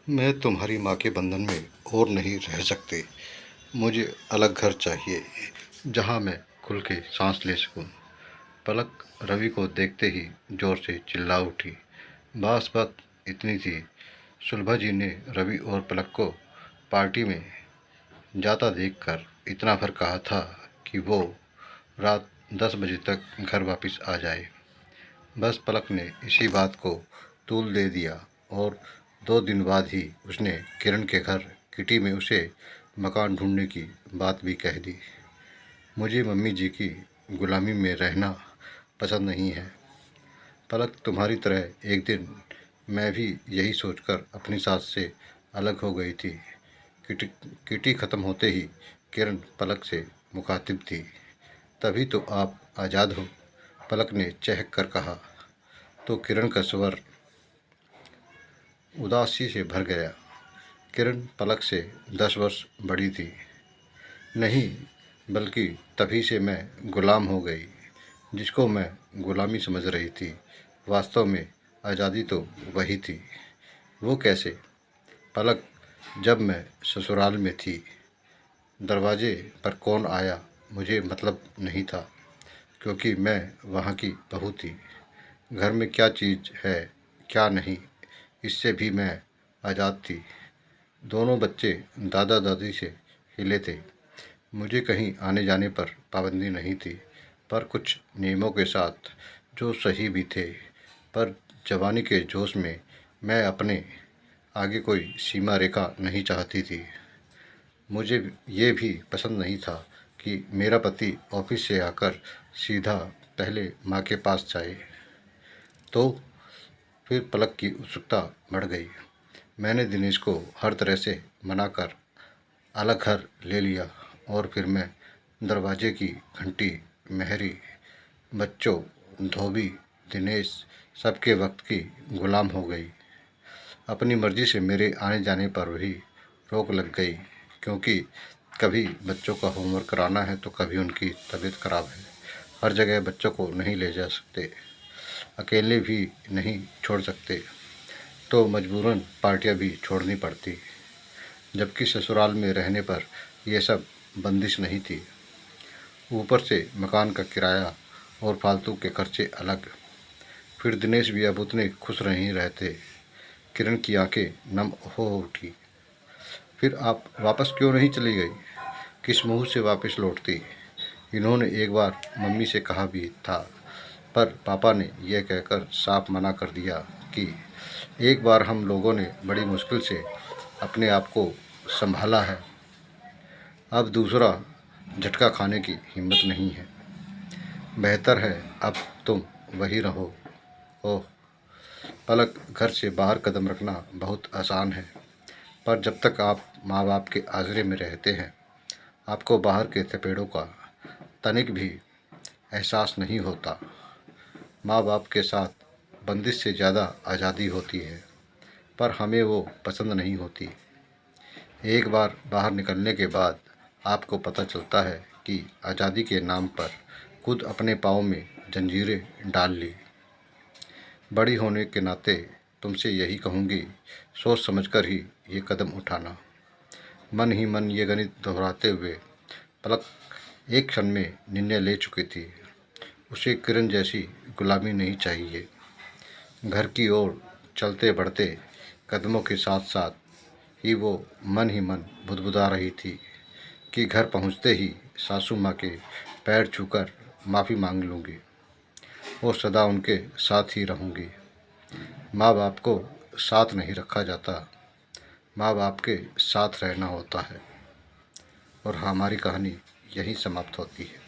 मैं तुम्हारी माँ के बंधन में और नहीं रह सकती। मुझे अलग घर चाहिए, जहाँ मैं खुल के सांस ले सकूं। पलक रवि को देखते ही जोर से चिल्ला उठी। बस बात इतनी थी। सुलभा जी ने रवि और पलक को पार्टी में जाता देखकर इतना भर कहा था कि वो रात 10 बजे तक घर वापस आ जाए। बस पलक ने इसी बात को तूल दे दिया और 2 दिन बाद ही उसने किरण के घर किटी में उसे मकान ढूंढने की बात भी कह दी। मुझे मम्मी जी की गुलामी में रहना पसंद नहीं है। पलक, तुम्हारी तरह एक दिन मैं भी यही सोचकर अपनी सास से अलग हो गई थी। किटी किटी ख़त्म होते ही किरण पलक से मुखातिब थी। तभी तो आप आज़ाद हो, पलक ने चहक कर कहा। तो किरण का स्वर उदासी से भर गया। किरण पलक से 10 वर्ष बड़ी थी। नहीं, बल्कि तभी से मैं गुलाम हो गई। जिसको मैं गुलामी समझ रही थी, वास्तव में आज़ादी तो वही थी। वो कैसे? पलक, जब मैं ससुराल में थी, दरवाजे पर कौन आया मुझे मतलब नहीं था, क्योंकि मैं वहाँ की बहू थी। घर में क्या चीज़ है क्या नहीं, इससे भी मैं आज़ाद थी। दोनों बच्चे दादा दादी से हिले थे। मुझे कहीं आने जाने पर पाबंदी नहीं थी, पर कुछ नियमों के साथ जो सही भी थे। पर जवानी के जोश में मैं अपने आगे कोई सीमा रेखा नहीं चाहती थी। मुझे ये भी पसंद नहीं था कि मेरा पति ऑफिस से आकर सीधा पहले माँ के पास जाए। तो फिर पलक की उत्सुकता बढ़ गई। मैंने दिनेश को हर तरह से मनाकर अलग घर ले लिया और फिर मैं दरवाजे की घंटी, मेहरी, बच्चों, धोबी, दिनेश, सबके वक्त की गुलाम हो गई। अपनी मर्जी से मेरे आने जाने पर भी रोक लग गई, क्योंकि कभी बच्चों का होमवर्क कराना है तो कभी उनकी तबीयत खराब है। हर जगह बच्चों को नहीं ले जा सकते, अकेले भी नहीं छोड़ सकते, तो मजबूरन पार्टियां भी छोड़नी पड़ती। जबकि ससुराल में रहने पर यह सब बंदिश नहीं थी। ऊपर से मकान का किराया और फालतू के खर्चे अलग। फिर दिनेश भी अब उतने खुश नहीं रहते। किरण की आंखें नम हो उठी। फिर आप वापस क्यों नहीं चली गई? किस मुंह से वापस लौटती? इन्होंने एक बार मम्मी से कहा भी था, पर पापा ने यह कहकर साफ मना कर दिया कि एक बार हम लोगों ने बड़ी मुश्किल से अपने आप को संभाला है, अब दूसरा झटका खाने की हिम्मत नहीं है। बेहतर है अब तुम वही रहो। ओह पलक, घर से बाहर कदम रखना बहुत आसान है, पर जब तक आप माँ बाप के आसरे में रहते हैं, आपको बाहर के थपेड़ों का तनिक भी एहसास नहीं होता। माँ बाप के साथ बंदिश से ज़्यादा आज़ादी होती है, पर हमें वो पसंद नहीं होती। एक बार बाहर निकलने के बाद आपको पता चलता है कि आज़ादी के नाम पर खुद अपने पाँव में जंजीरें डाल ली। बड़ी होने के नाते तुमसे यही कहूँगी, सोच समझकर ही ये कदम उठाना। मन ही मन ये गणित दोहराते हुए पलक एक क्षण में निर्णय ले चुकी थी। उसे किरण जैसी गुलामी नहीं चाहिए। घर की ओर चलते बढ़ते कदमों के साथ साथ ही वो मन ही मन बुदबुदा रही थी कि घर पहुंचते ही सासू माँ के पैर छूकर माफ़ी मांग लूँगी और सदा उनके साथ ही रहूँगी। माँ बाप को साथ नहीं रखा जाता, माँ बाप के साथ रहना होता है। और हमारी कहानी यहीं समाप्त होती है।